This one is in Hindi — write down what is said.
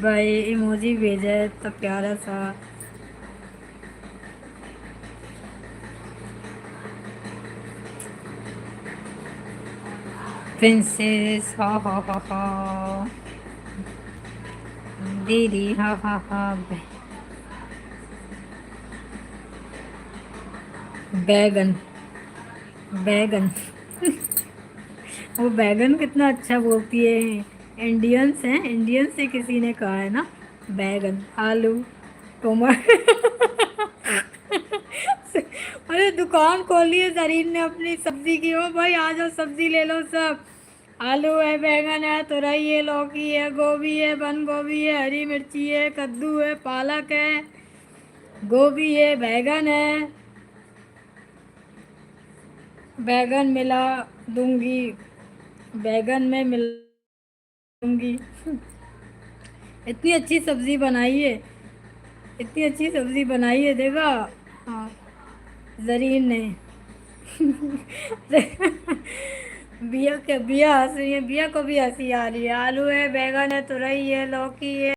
भाई इमोजी भेजा है तो प्यारा सा। प्रिंसेस हा हा हा हा। दीदी हा हा हा। बैगन। बैगन। वो बैगन कितना अच्छा बोलती है। इंडियंस हैं, इंडियन से किसी ने कहा है ना। बैगन, आलू, टमाटर। अरे दुकान खोली है जरीन ने अपनी सब्जी की। ओ भाई आ जाओ सब्जी ले लो सब। आलू है, बैंगन है, तुरई है, लौकी है, गोभी है, बंद गोभी है, हरी मिर्ची है, कद्दू है, पालक है, गोभी है, बैगन है। बैगन मिला दूंगी। बैगन में मिल दूंगी। इतनी अच्छी सब्जी बनाई है। इतनी अच्छी सब्जी बनाई है देखा। हाँ, जरीन ने। बिया के बिया हंस रही है, बिया को भी हंसी आ रही है। आलू है, बैगन है, तुरई है, लौकी है।